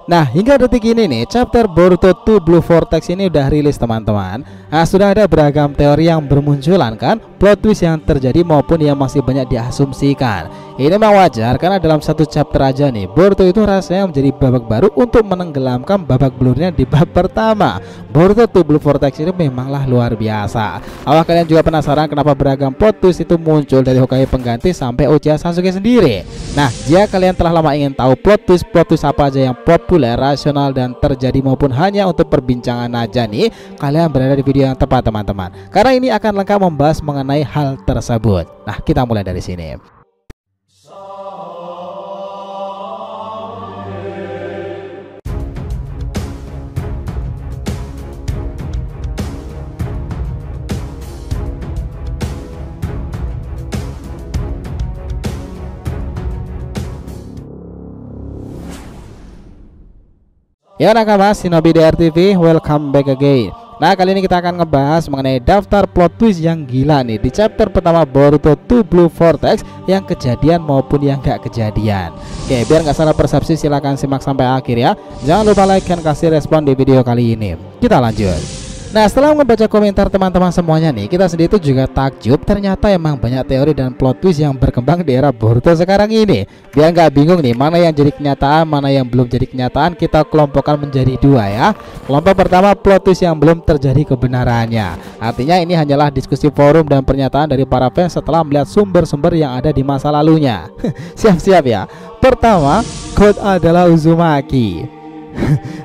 Nah, hingga detik ini nih, chapter Boruto 2 Blue Vortex ini udah rilis teman-teman. Nah, sudah ada beragam teori yang bermunculan kan, plot twist yang terjadi maupun yang masih banyak diasumsikan. Ini memang wajar karena dalam satu chapter aja nih, Boruto itu rasanya menjadi babak baru untuk menenggelamkan babak belurnya di bab pertama. Boruto 2 Blue Vortex ini memanglah luar biasa. Awal kalian juga penasaran kenapa beragam plot twist itu muncul dari Hokage pengganti sampai Uchiha Sasuke sendiri? Nah, jika kalian telah lama ingin tahu plot twist apa aja yang populer, rasional dan terjadi maupun hanya untuk perbincangan aja nih, kalian berada di video yang tepat teman-teman. Karena ini akan lengkap membahas mengenai hal tersebut. Nah, kita mulai dari sini. Ya nakama, Shinobi DRTV, welcome back again. Nah, kali ini kita akan ngebahas mengenai daftar plot twist yang gila nih di chapter pertama Boruto 2 Blue Vortex, yang kejadian maupun yang gak kejadian. Oke, biar nggak salah persepsi silahkan simak sampai akhir ya. Jangan lupa like dan kasih respon di video kali ini. Kita lanjut. Nah, setelah membaca komentar teman-teman semuanya nih, kita sendiri itu juga takjub, ternyata emang banyak teori dan plot twist yang berkembang di era Boruto sekarang ini. Biar nggak bingung nih, mana yang jadi kenyataan, mana yang belum jadi kenyataan, kita kelompokkan menjadi dua ya. Kelompok pertama, plot twist yang belum terjadi kebenarannya. Artinya ini hanyalah diskusi forum dan pernyataan dari para fans setelah melihat sumber-sumber yang ada di masa lalunya. Siap-siap ya. Pertama, God adalah Uzumaki.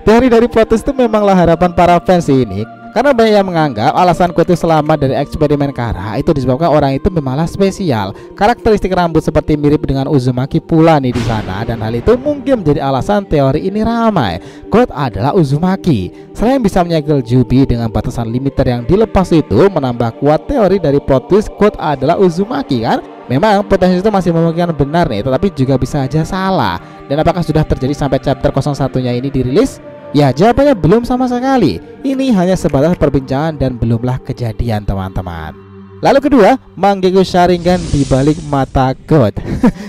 Teori dari plot twist itu memanglah harapan para fans ini, karena banyak yang menganggap alasan Quote selamat dari eksperimen Kara itu disebabkan orang itu memanglah spesial. Karakteristik rambut seperti mirip dengan Uzumaki pula nih di sana, dan hal itu mungkin menjadi alasan teori ini ramai. Quote adalah Uzumaki. Selain bisa menyegel Jubi dengan batasan limiter yang dilepas itu, menambah kuat teori dari plot twist Quote adalah Uzumaki kan. Memang potensi itu masih memungkinkan benar nih, tetapi juga bisa aja salah. Dan apakah sudah terjadi sampai chapter 01-nya ini dirilis? Ya, jawabannya belum sama sekali. Ini hanya sebatas perbincangan dan belumlah kejadian teman-teman. Lalu kedua, Mangekyou Sharingan di balik mata God.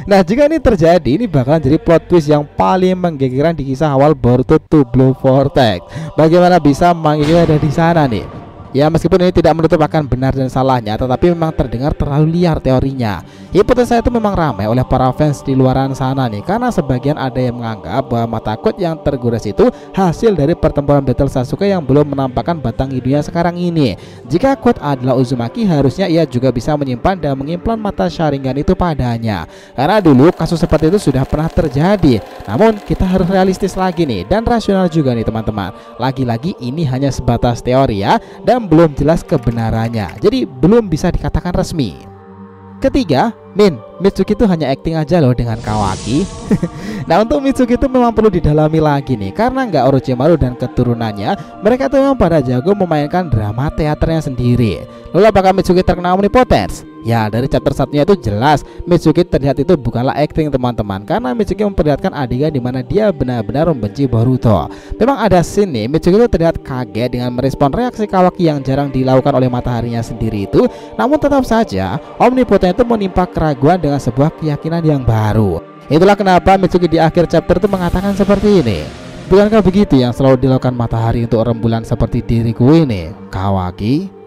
Nah, jika ini terjadi, ini bakalan jadi plot twist yang paling menggegerkan di kisah awal Boruto 2 Blue Vortex. Bagaimana bisa Mangekyou ada di sana nih? Ya, meskipun ini tidak menutup akan benar dan salahnya, tetapi memang terdengar terlalu liar teorinya. Hipotesa itu memang ramai oleh para fans di luaran sana nih, karena sebagian ada yang menganggap bahwa mata God yang tergores itu hasil dari pertempuran battle Sasuke yang belum menampakkan batang hidungnya sekarang ini. Jika God adalah Uzumaki, harusnya ia juga bisa menyimpan dan mengimplan mata Sharingan itu padanya, karena dulu kasus seperti itu sudah pernah terjadi. Namun kita harus realistis lagi nih, dan rasional juga nih teman-teman. Lagi-lagi ini hanya sebatas teori ya, dan belum jelas kebenarannya, jadi belum bisa dikatakan resmi. Ketiga, Mitsuki itu hanya acting aja loh dengan Kawaki. Nah, untuk Mitsuki itu memang perlu didalami lagi nih, karena nggak Orochimaru dan keturunannya, mereka tuh memang pada jago memainkan drama teaternya sendiri. Lalu apakah Mitsuki terkena omnipotence? Ya, dari chapter 1-nya itu jelas Mitsuki terlihat itu bukanlah acting teman-teman, karena Mitsuki memperlihatkan adegan dimana dia benar-benar membenci Boruto. Memang ada scene nih, Mitsuki itu terlihat kaget dengan merespon reaksi Kawaki yang jarang dilakukan oleh mataharinya sendiri itu. Namun tetap saja omnipotence itu menimpa keraguan dengan sebuah keyakinan yang baru. Itulah kenapa Mitsuki di akhir chapter itu mengatakan seperti ini. Bukankah begitu yang selalu dilakukan matahari untuk rembulan seperti diriku ini, Kawaki?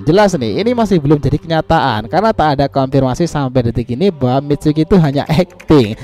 Jelas nih, ini masih belum jadi kenyataan karena tak ada konfirmasi sampai detik ini bahwa Mitsuki itu hanya acting.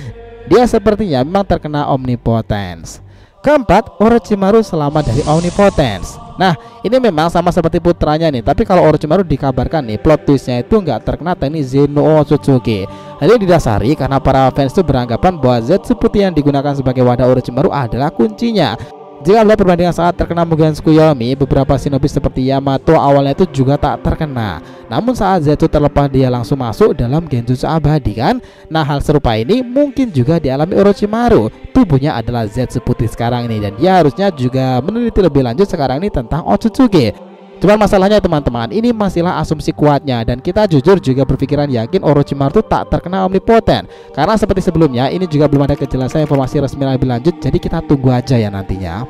Dia sepertinya memang terkena omnipotence. Keempat, Orochimaru selamat dari omnipotence. Nah, ini memang sama seperti putranya nih, tapi kalau Orochimaru dikabarkan nih plot twistnya itu nggak terkena teknik Zenno Otsutsuki. Hal ini didasari karena para fans itu beranggapan bahwa Zetsu putih yang digunakan sebagai wadah Orochimaru adalah kuncinya. Jika melihat perbandingan saat terkena Mugen Tsukuyomi, beberapa shinobi seperti Yamato awalnya itu juga tak terkena. Namun saat Zetsu terlepas, dia langsung masuk dalam Genjutsu abadi kan. Nah, hal serupa ini mungkin juga dialami Orochimaru. Tubuhnya adalah Zetsu putih sekarang ini, dan dia harusnya juga meneliti lebih lanjut sekarang ini tentang Otsutsuki. Cuman masalahnya teman-teman, ini masihlah asumsi kuatnya, dan kita jujur juga berpikiran yakin Orochimaru itu tak terkena omnipotent. Karena seperti sebelumnya, ini juga belum ada kejelasan informasi resmi lebih lanjut, jadi kita tunggu aja ya nantinya.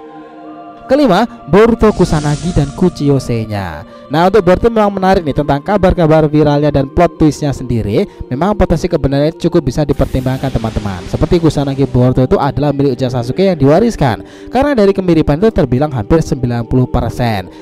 Kelima, Boruto Kusanagi dan Kuchiyose-nya. Nah, untuk Boruto memang menarik nih tentang kabar-kabar viralnya dan plot twistnya sendiri. Memang potensi kebenarannya cukup bisa dipertimbangkan teman-teman. Seperti Kusanagi Boruto itu adalah milik Uchiha Sasuke yang diwariskan. Karena dari kemiripan itu terbilang hampir 90%.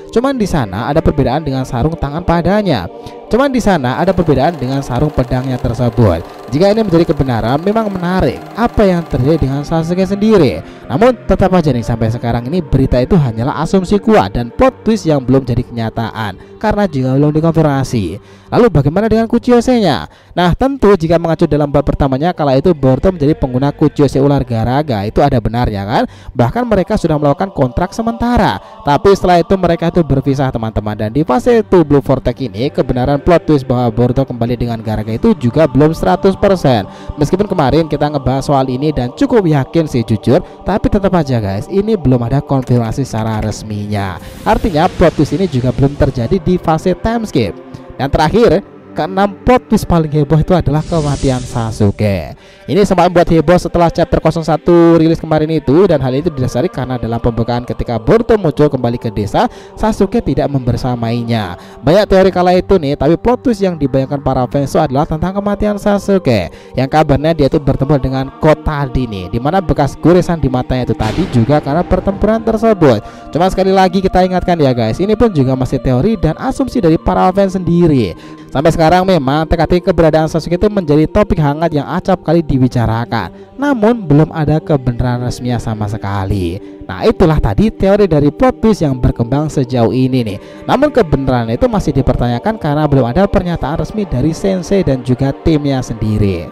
Cuman di sana ada perbedaan dengan sarung tangan padanya. Cuman di sana ada perbedaan dengan sarung pedangnya tersebut. Jika ini menjadi kebenaran, memang menarik apa yang terjadi dengan Sasuke sendiri. Namun tetap aja nih, sampai sekarang ini berita itu hanyalah asumsi kuat dan plot twist yang belum jadi kenyataan karena juga belum dikonfirmasi. Lalu bagaimana dengan Kuchiyose-nya? Nah, tentu jika mengacu dalam bab pertamanya, kala itu Boruto menjadi pengguna Kuchiyose ular garaga, itu ada benarnya kan? Bahkan mereka sudah melakukan kontrak sementara. Tapi setelah itu mereka itu berpisah teman-teman. Dan di fase 2 Blue Vortex ini, kebenaran plot twist bahwa Boruto kembali dengan garaga itu juga belum 100%. Meskipun kemarin kita ngebahas soal ini dan cukup yakin sih jujur, tapi tetap aja guys, ini belum ada konfirmasi secara resminya. Artinya plot twist ini juga belum terjadi di fase time skip. Dan terakhir, keenam plot twist paling heboh itu adalah kematian Sasuke. Ini sempat membuat heboh setelah chapter 01 rilis kemarin itu, dan hal itu didasari karena dalam pembukaan ketika Boruto muncul kembali ke desa, Sasuke tidak membersamainya. Banyak teori kala itu nih, tapi plot twist yang dibayangkan para fans itu adalah tentang kematian Sasuke. Yang kabarnya dia itu bertemu dengan Kotadi nih, dimana bekas goresan di matanya itu tadi juga karena pertempuran tersebut. Cuma sekali lagi kita ingatkan ya guys, ini pun juga masih teori dan asumsi dari para fans sendiri. Sampai sekarang memang teka-teki keberadaan Sasuke itu menjadi topik hangat yang acap kali dibicarakan. Namun belum ada kebenaran resminya sama sekali. Nah, itulah tadi teori dari plot twist yang berkembang sejauh ini nih. Namun kebenaran itu masih dipertanyakan karena belum ada pernyataan resmi dari sensei dan juga timnya sendiri.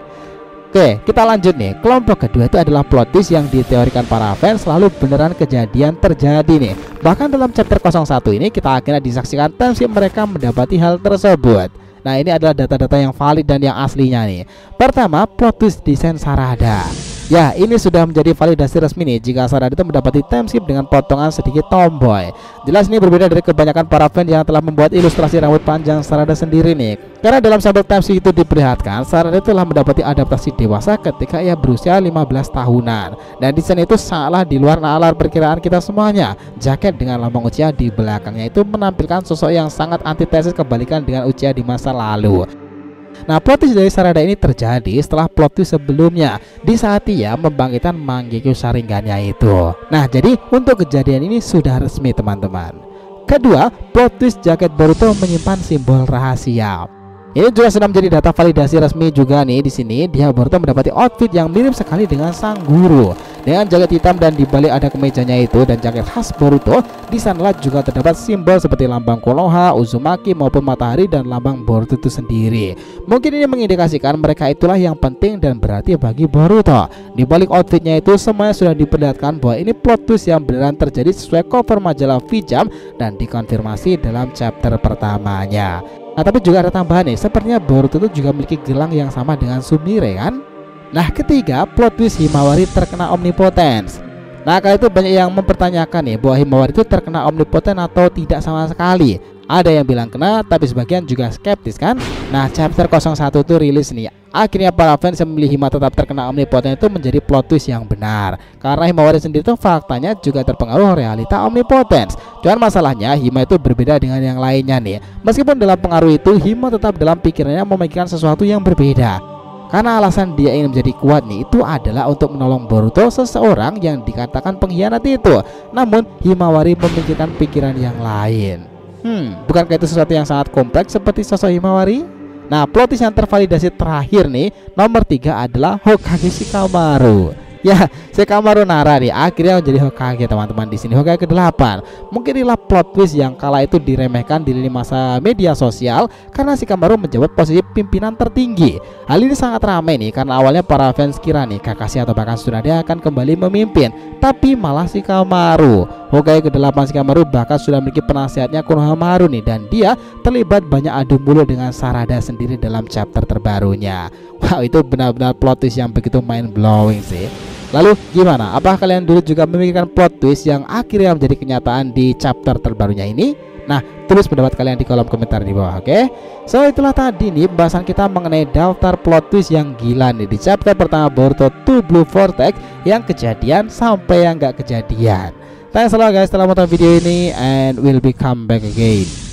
Oke, kita lanjut nih. Kelompok kedua itu adalah plot twist yang diteorikan para fans lalu beneran kejadian terjadi nih. Bahkan dalam chapter 01 ini kita akhirnya disaksikan timeskip mereka mendapati hal tersebut. Nah, ini adalah data-data yang valid dan yang aslinya nih. Pertama, plot twist desain Sarada. Ya, ini sudah menjadi validasi resmi nih jika Sarada itu mendapati timeskip dengan potongan sedikit tomboy. Jelas ini berbeda dari kebanyakan para fans yang telah membuat ilustrasi rambut panjang Sarada sendiri nih. Karena dalam sampel timeskip itu diperlihatkan Sarada telah mendapati adaptasi dewasa ketika ia berusia 15 tahunan. Dan desain itu sangatlah di luar nalar perkiraan kita semuanya. Jaket dengan lambang Uchiha di belakangnya itu menampilkan sosok yang sangat antitesis kebalikan dengan Uchiha di masa lalu. Nah, plot twist dari Sarada ini terjadi setelah plot twist sebelumnya di saat ia membangkitkan Mangekyo Sharingan-nya itu. Nah, jadi untuk kejadian ini sudah resmi teman-teman. Kedua, plot twist jaket Boruto menyimpan simbol rahasia. Ini juga sudah menjadi data validasi resmi juga nih. Di sini dia Boruto mendapati outfit yang mirip sekali dengan sang guru dengan jaket hitam dan dibalik ada kemejanya itu dan jaket khas Boruto. Di sanalah juga terdapat simbol seperti lambang Konoha, Uzumaki maupun matahari dan lambang Boruto itu sendiri. Mungkin ini mengindikasikan mereka itulah yang penting dan berarti bagi Boruto. Di balik outfitnya itu semuanya sudah diperlihatkan bahwa ini plot twist yang beneran terjadi sesuai cover majalah V-Jump dan dikonfirmasi dalam chapter pertamanya. Nah, tapi juga ada tambahan nih, sepertinya Boruto itu juga memiliki gelang yang sama dengan Sumire kan. Nah, ketiga, plot twist Himawari terkena omnipotence. Nah, kali itu banyak yang mempertanyakan nih bahwa Himawari itu terkena omnipotence atau tidak sama sekali. Ada yang bilang kena, tapi sebagian juga skeptis kan. Nah, chapter 01 itu rilis nih. Akhirnya para fans yang memilih Hima tetap terkena omnipotence itu menjadi plot twist yang benar. Karena Himawari sendiri itu faktanya juga terpengaruh realita omnipotence. Cuman masalahnya Hima itu berbeda dengan yang lainnya nih. Meskipun dalam pengaruh itu Hima tetap dalam pikirannya memikirkan sesuatu yang berbeda. Karena alasan dia ingin menjadi kuat nih itu adalah untuk menolong Boruto, seseorang yang dikatakan pengkhianat itu. Namun Himawari memikirkan pikiran yang lain. Bukankah itu sesuatu yang sangat kompleks seperti sosok Himawari? Nah, plot twist yang tervalidasi terakhir nih, nomor 3 adalah Hokage Shikamaru. Ya, Shikamaru Nara nih akhirnya menjadi Hokage teman-teman. Di sini Hokage ke-8. Mungkin inilah plot twist yang kala itu diremehkan di lini masa media sosial karena Shikamaru menjabat posisi pimpinan tertinggi. Hal ini sangat ramai nih karena awalnya para fans kira nih Kakashi atau bahkan Tsunade akan kembali memimpin, tapi malah Shikamaru. Hokage ke-8 Shikamaru bahkan sudah memiliki penasihatnya Konohamaru nih, dan dia terlibat banyak adu mulut dengan Sarada sendiri dalam chapter terbarunya. Wow, itu benar-benar plot twist yang begitu mind blowing sih. Lalu gimana? Apakah kalian dulu juga memikirkan plot twist yang akhirnya menjadi kenyataan di chapter terbarunya ini? Nah, tulis pendapat kalian di kolom komentar di bawah, oke? So, itulah tadi nih pembahasan kita mengenai daftar plot twist yang gila nih di chapter pertama Boruto 2 Blue Vortex, yang kejadian sampai yang gak kejadian. Thanks a lot guys telah menonton video ini, and we'll be come back again.